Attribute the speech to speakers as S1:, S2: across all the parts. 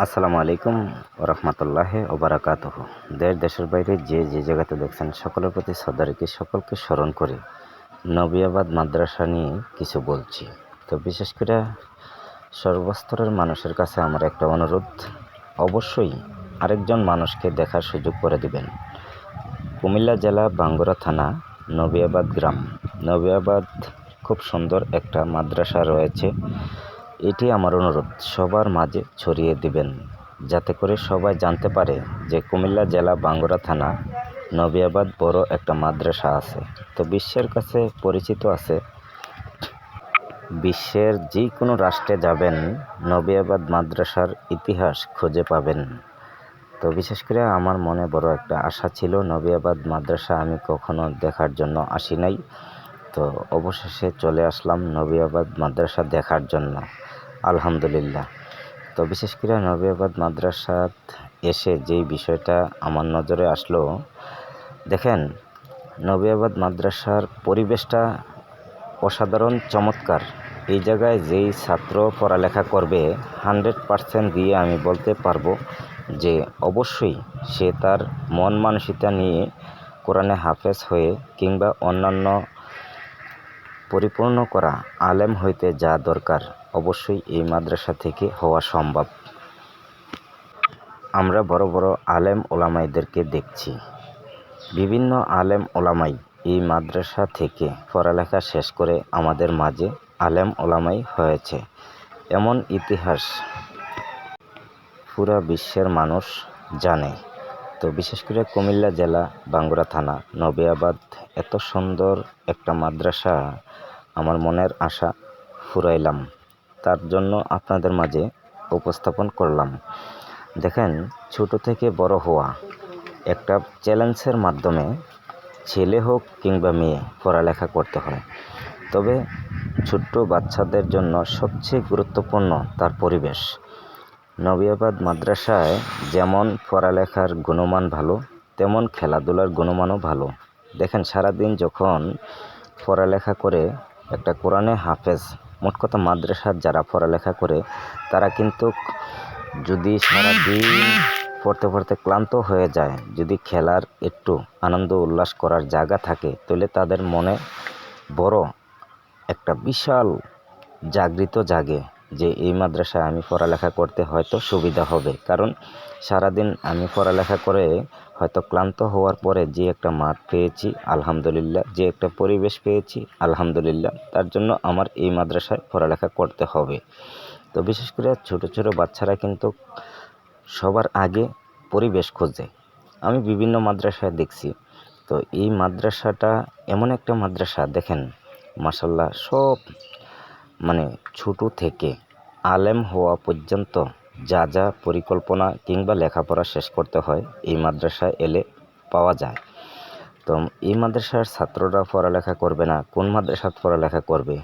S1: আসসালামু আলাইকুম রহমতুল্লাহি ওবারাকাতুহু। দেশের বাইরে যে জায়গাতে দেখছেন সকলের প্রতি শ্রদ্ধা রেখে সকলকে স্মরণ করে নবিয়াবাদ মাদ্রাসা নিয়ে কিছু বলছি। তো বিশেষ করে সর্বস্তরের মানুষের কাছে আমার একটা অনুরোধ, অবশ্যই আরেকজন মানুষকে দেখার সুযোগ করে দিবেন। কুমিল্লা জেলা বাঙ্গুরা থানা নবিয়াবাদ গ্রাম। নবিয়াবাদ খুব সুন্দর একটা মাদ্রাসা রয়েছে। এটি আমার অনুরোধ, সবার মাঝে ছড়িয়ে দিবেন, যাতে করে সবাই জানতে পারে যে কুমিল্লা জেলা বাঙ্গুরা থানা নবিয়াবাদ বড় একটা মাদ্রাসা আছে। তো বিশ্বের কাছে পরিচিত আছে। বিশ্বের যে কোনো রাষ্ট্রে যাবেন, নবিয়াবাদ মাদ্রাসার ইতিহাস খুঁজে পাবেন। তো বিশেষ করে আমার মনে বড় একটা আশা ছিল, নবিয়াবাদ মাদ্রাসা আমি কখনো দেখার জন্য আসি নাই। তো অবশেষে চলে আসলাম নবিয়াবাদ মাদ্রাসা দেখার জন্য, আলহামদুলিল্লাহ। তো বিশেষ করে নবিয়াবাদ মাদ্রাসাত এসে যেই বিষয়টা আমার নজরে আসলো, দেখেন নবিয়াবাদ মাদ্রাসার পরিবেশটা অসাধারণ চমৎকার। এই জায়গায় যেই ছাত্র পড়ালেখা করবে 100% দিয়ে আমি বলতে পারবো যে অবশ্যই সে তার মন মানসিকতা নিয়ে কোরআনে হাফেজ হয়ে কিংবা অন্যান্য পরিপূর্ণ করা আলেম হইতে যা দরকার অবশ্যই এই মাদ্রাসা থেকে হওয়া সম্ভব। আমরা বড় বড় আলেম ওলামাইদেরকে দেখছি, বিভিন্ন আলেম ওলামাই এই মাদ্রাসা থেকে পড়ালেখা শেষ করে আমাদের মাঝে আলেম ওলামাই হয়েছে। এমন ইতিহাস পুরা বিশ্বের মানুষ জানে। তো বিশেষ করে কুমিল্লা জেলা বাঙ্গুরা থানা নবিয়াবাদ এত সুন্দর একটা মাদ্রাসা, আমার মনের আশা ফুরাইলাম, তার জন্য আপনাদের মাঝে উপস্থাপন করলাম। দেখেন, ছোট থেকে বড় হওয়া একটা চ্যালেঞ্জের মাধ্যমে ছেলে হোক কিংবা মেয়ে পড়ালেখা করতে হয়। তবে ছোট্ট বাচ্চাদের জন্য সবচেয়ে গুরুত্বপূর্ণ তার পরিবেশ। নবিয়াবাদ মাদ্রাসায় যেমন পড়ালেখার গুণমান ভালো, তেমন খেলাধুলার গুণমানও ভালো। দেখেন, সারাদিন যখন পড়ালেখা করে একটা কোরআনে হাফেজ, মোট কথা মাদ্রাসার যারা পড়ালেখা করে তারা কিন্তু যদি সারাদিন পড়তে পড়তে ক্লান্ত হয়ে যায়, যদি খেলার একটু আনন্দ উল্লাস করার জায়গা থাকে, তাহলে তাদের মনে বড় একটা বিশাল জাগৃত জাগে যে এই মাদ্রাসায় আমি পড়ালেখা করতে হয়তো সুবিধা হবে। কারণ সারাদিন আমি পড়ালেখা করে হয়তো ক্লান্ত হওয়ার পরে যে একটা মাঠ পেয়েছি আলহামদুলিল্লাহ, যে একটা পরিবেশ পেয়েছি আলহামদুলিল্লাহ, তার জন্য আমার এই মাদ্রাসায় পড়ালেখা করতে হবে। তো বিশেষ করে ছোট ছোট বাচ্চারা কিন্তু সবার আগে পরিবেশ খোঁজে। আমি বিভিন্ন মাদ্রাসায় দেখছি। তো এই মাদ্রাসাটা এমন একটা মাদ্রাসা, দেখেন মাশাল্লাহ, সব ছোট থেকে আলেম হওয়া পর্যন্ত যা যা পরিকল্পনা কিংবা লেখাপড়া শেষ করতে হয় এই মাদ্রাসায় এলে পাওয়া যায়। তো এই মাদ্রাসার ছাত্ররা পড়ালেখা করবে না, কোন মাদ্রাসায় পড়ালেখা করবে?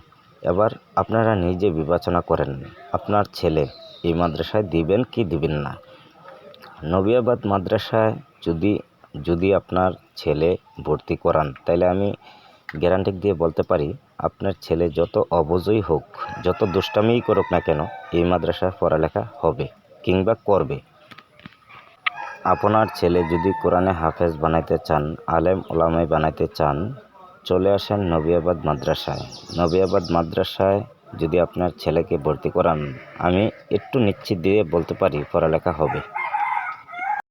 S1: এবার আপনারা নিজে বিবেচনা করেন, আপনার ছেলে এই মাদ্রাসায় দিবেন কি দিবেন না। নবিয়াবাদ মাদ্রাসায় যদি আপনার ছেলে ভর্তি করান, তাহলে আমি গ্যারান্টি দিয়ে বলতে পারি আপনার ছেলে যত অবুঝই হোক, যত দুষ্টামিই করুক না কেন, এই মাদ্রাসায় পড়ালেখা হবে কিংবা করবে। আপনার ছেলে যদি কোরআনে হাফেজ বানাইতে চান, আলেম ওলামাই বানাইতে চান, চলে আসেন নবিয়াবাদ মাদ্রাসায়। নবিয়াবাদ মাদ্রাসায় যদি আপনার ছেলেকে ভর্তি করান, আমি একটু নিশ্চিত দিয়ে বলতে পারি পড়ালেখা হবে।